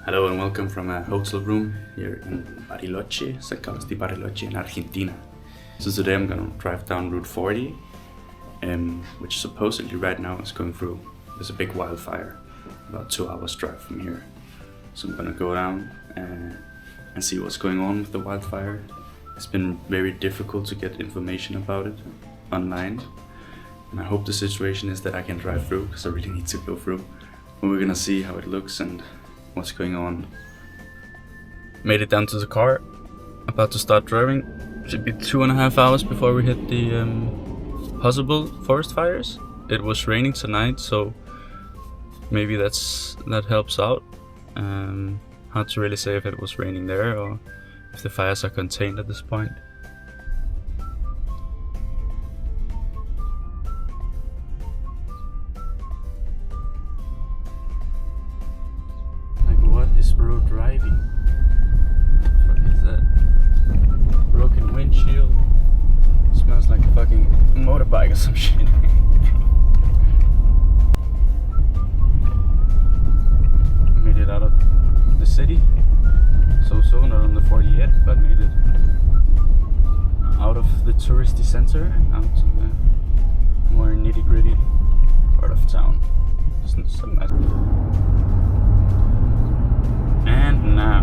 Hello and welcome from a hotel room here in Bariloche, San Carlos de Bariloche in Argentina. So today I'm gonna drive down Route 40, which supposedly right now is going through. There's a big wildfire, about 2 hours drive from here. So I'm gonna go down and see what's going on with the wildfire. It's been very difficult to get information about it online. And I hope the situation is that I can drive through, because I really need to go through. But we're gonna see how it looks and what's going on. Made it down to the car, about to start driving. Should be 2.5 hours before we hit the possible forest fires. It was raining tonight, so maybe that helps out. Hard to really say if it was raining there or if the fires are contained at this point. Road driving. What the fuck is that? Broken windshield. Smells like a fucking motorbike or some shit. Made it out of the city. So not on the 40 yet, but made it out of the touristy center and out to the more nitty-gritty part of town. It's so nice. And now,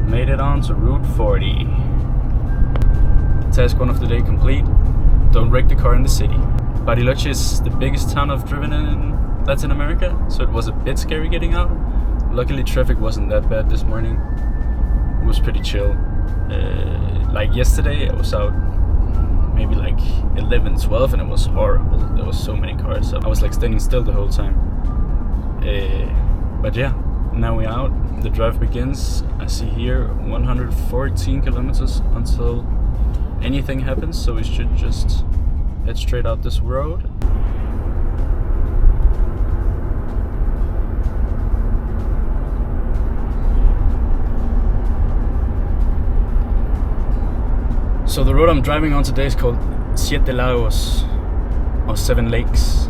made it on to Route 40. Task 1 of the day complete. Don't wreck the car in the city. Bariloche is the biggest town I've driven in Latin America, so it was a bit scary getting out. Luckily traffic wasn't that bad this morning. It was pretty chill. Like yesterday I was out maybe like 11, 12 and it was horrible. There was so many cars, so I was like standing still the whole time. But yeah. Now we're out, the drive begins. I see here 114 kilometers until anything happens, so we should just head straight out this road. So the road I'm driving on today is called Siete Lagos, or 7 lakes,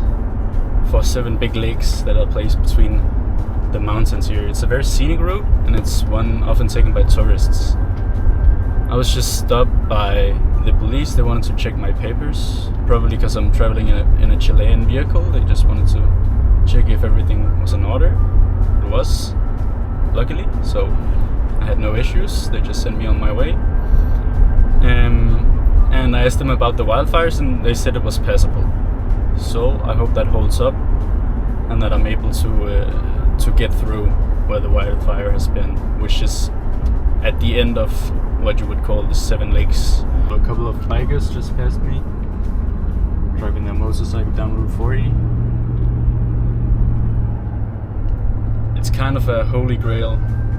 for 7 big lakes that are placed between the mountains here. It's a very scenic route and it's one often taken by tourists. I was just stopped by the police. They wanted to check my papers, probably because I'm traveling in a Chilean vehicle. They just wanted to check if everything was in order. It was, luckily, so I had no issues. They just sent me on my way. And I asked them about the wildfires and they said it was passable. So I hope that holds up and that I'm able to get through where the wildfire has been, which is at the end of what you would call the 7 lakes. A couple of bikers just passed me, driving their motorcycle down Route 40. It's kind of a holy grail,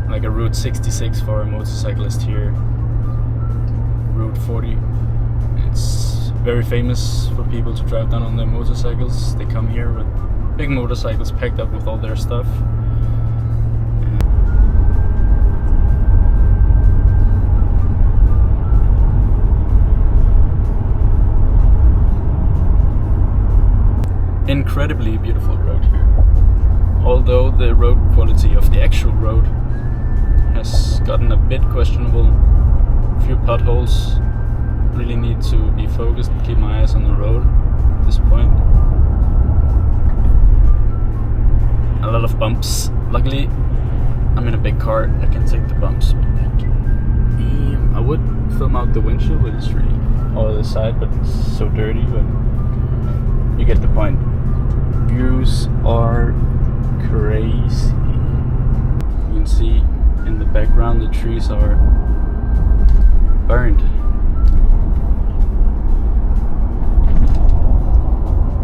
like a Route 66 for a motorcyclist here. Route 40. It's very famous for people to drive down on their motorcycles. They come here with big motorcycles packed up with all their stuff. Incredibly beautiful road here. Although the road quality of the actual road has gotten a bit questionable. A few potholes. Really need to be focused and keep my eyes on the road at this point. A lot of bumps. Luckily, I'm in a big car. I can take the bumps. I would film out the windshield, but it's really all the side, but it's so dirty. But you get the point. Views are crazy. You can see in the background the trees are burned.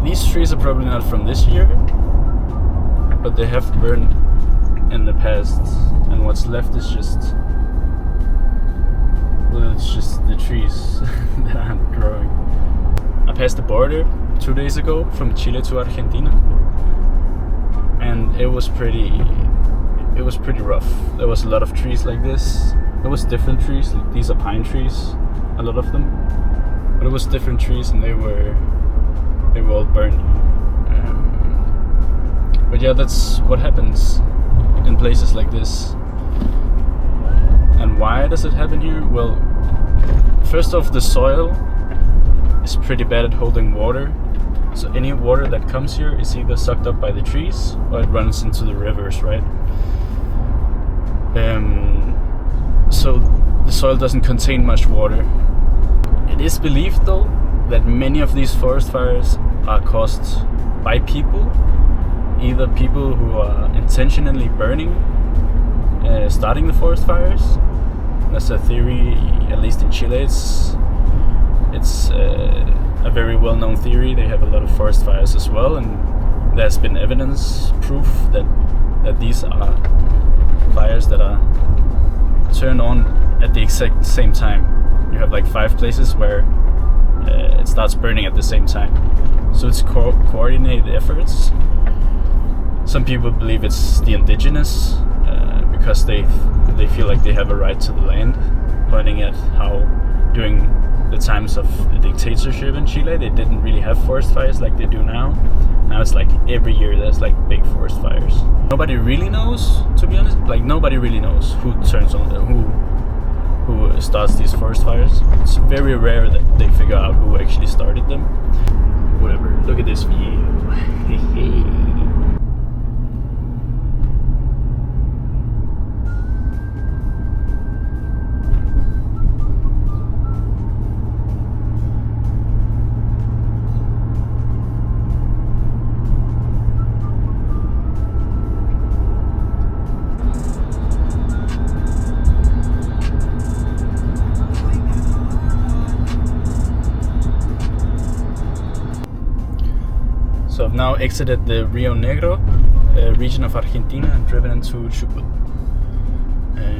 These trees are probably not from this year, but they have burned in the past, and what's left is just, well, it's just the trees that aren't growing. I passed the border 2 days ago from Chile to Argentina, and it was pretty rough. There was a lot of trees like this. There was different trees. These are pine trees, a lot of them, but it was different trees, and they were all burned. But yeah, that's what happens in places like this. And why does it happen here? Well, first off, the soil is pretty bad at holding water. So any water that comes here is either sucked up by the trees or it runs into the rivers, right? So the soil doesn't contain much water. It is believed though that many of these forest fires are caused by people, either people who are intentionally burning, starting the forest fires. That's a theory, at least in Chile. It's a very well-known theory. They have a lot of forest fires as well, and there's been evidence, proof that these are fires that are turned on at the exact same time. You have like 5 places where it starts burning at the same time. So it's coordinated efforts. Some people believe it's the indigenous because they feel like they have a right to the land, pointing at how during the times of the dictatorship in Chile they didn't really have forest fires like they do now. Now it's like every year there's like big forest fires. Nobody really knows, to be honest. Like nobody really knows who turns on who starts these forest fires. It's very rare that they figure out who actually started them. Whatever. Look at this view. So I've now exited the Rio Negro region of Argentina and driven into Chubut.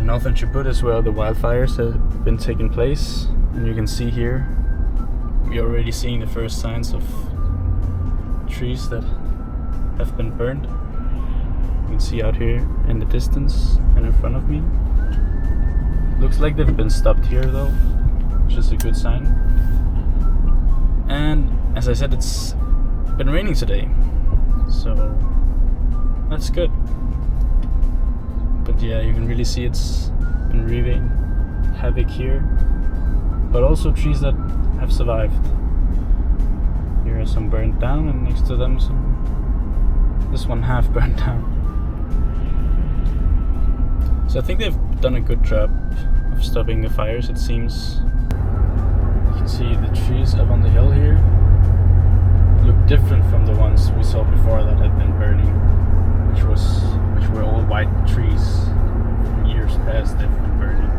Northern Chubut is where the wildfires have been taking place, and you can see here we're already seeing the first signs of trees that have been burned. You can see out here in the distance and in front of me. Looks like they've been stopped here though, which is a good sign. And as I said, it's been raining today, so that's good. But yeah, you can really see it's been wreaking havoc here, but also trees that have survived. Here are some burned down, and next to them this one half burned down. So I think they've done a good job of stopping the fires, it seems. You can see the trees up on the hill here look different from the ones we saw before that had been burning, which were all white trees from years past that have been burning.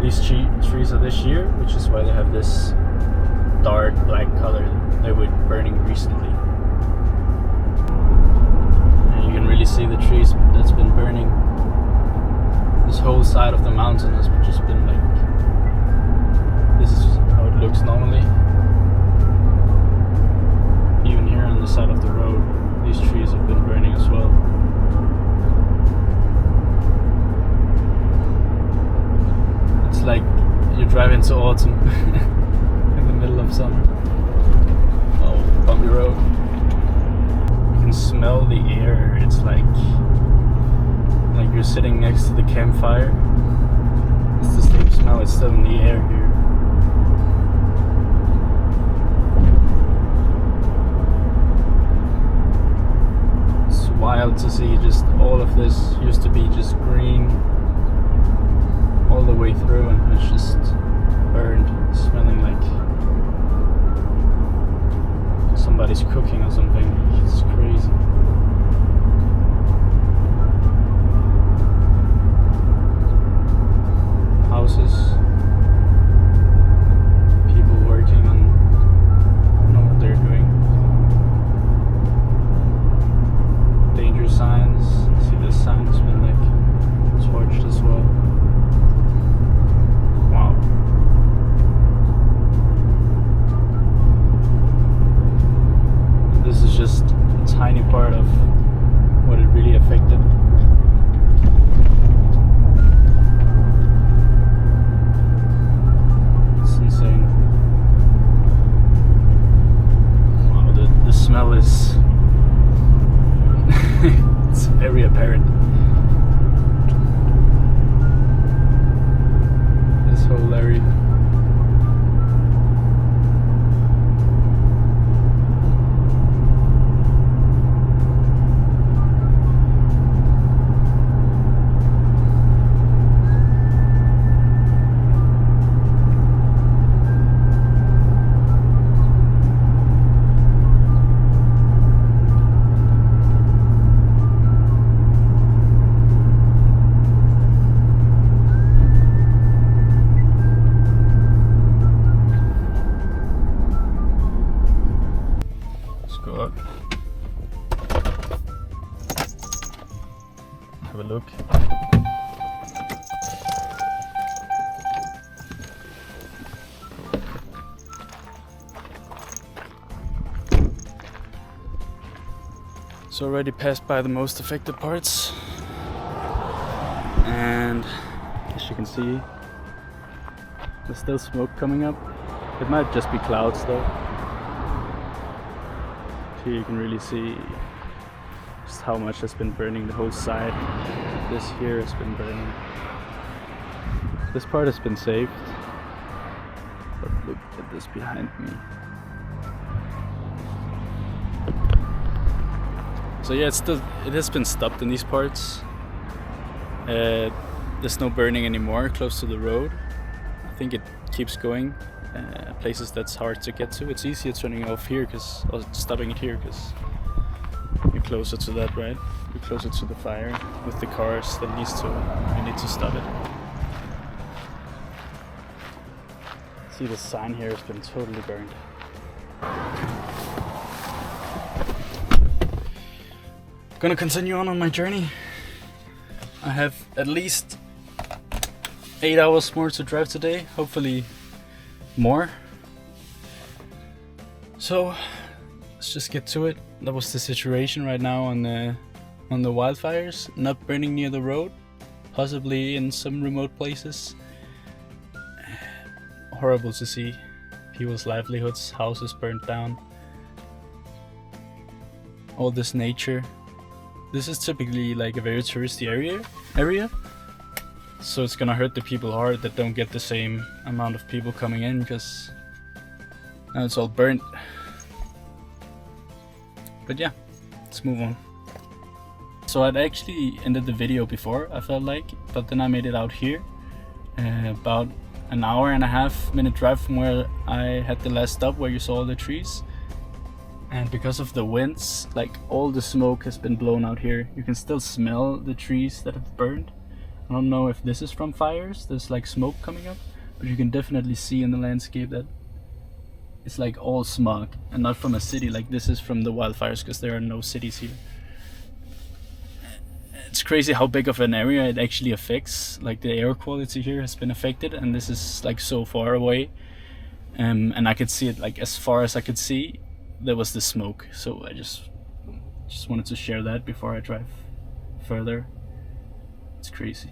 These trees are this year, which is why they have this dark black color. They were burning recently. And you can really see the trees that's been burning. This whole side of the mountain has just been like, this is how it looks normally. Even here on the side of the road, these trees have been burning as well. It's like you drive into autumn in the middle of summer. Oh, bumpy road. You can smell the air. It's like you're sitting next to the campfire. It's the same smell, it's still in the air here. Wild to see just all of this used to be just green all the way through, and it's just burned, smelling like somebody's cooking or something. It's crazy. Houses, people working on, I don't know what they're doing. Danger signs. See, this sign has been like torched as well. Wow. look. So already passed by the most affected parts, and as you can see, there's still smoke coming up. It might just be clouds though. Here you can really see just how much has been burning. The whole side. This here has been burning. This part has been saved, but look at this behind me. So yeah, it has been stopped in these parts. There's no burning anymore close to the road. I think it keeps going. Places that's hard to get to. It's easier turning off here or stopping it here because you're closer to that, right? You're closer to the fire with the cars that you need to stop it. See, the sign here has been totally burned. Gonna continue on my journey. I have at least 8 hours more to drive today, hopefully more. So let's just get to it. That was the situation right now on the wildfires. Not burning near the road, possibly in some remote places. Horrible to see people's livelihoods, houses burnt down. All this nature. This is typically like a very touristy area, so it's gonna hurt the people hard that don't get the same amount of people coming in because now it's all burnt. But yeah, let's move on. So I'd actually ended the video before, I felt like, but then I made it out here, about an hour and a half minute drive from where I had the last stop where you saw all the trees. And because of the winds, like all the smoke has been blown out here. You can still smell the trees that have burned. I don't know if this is from fires, there's like smoke coming up, but you can definitely see in the landscape that it's like all smog and not from a city. Like this is from the wildfires because there are no cities here. It's crazy how big of an area it actually affects. Like the air quality here has been affected, and this is like so far away. And I could see it like as far as I could see. There was the smoke, so I just wanted to share that before I drive further. It's crazy.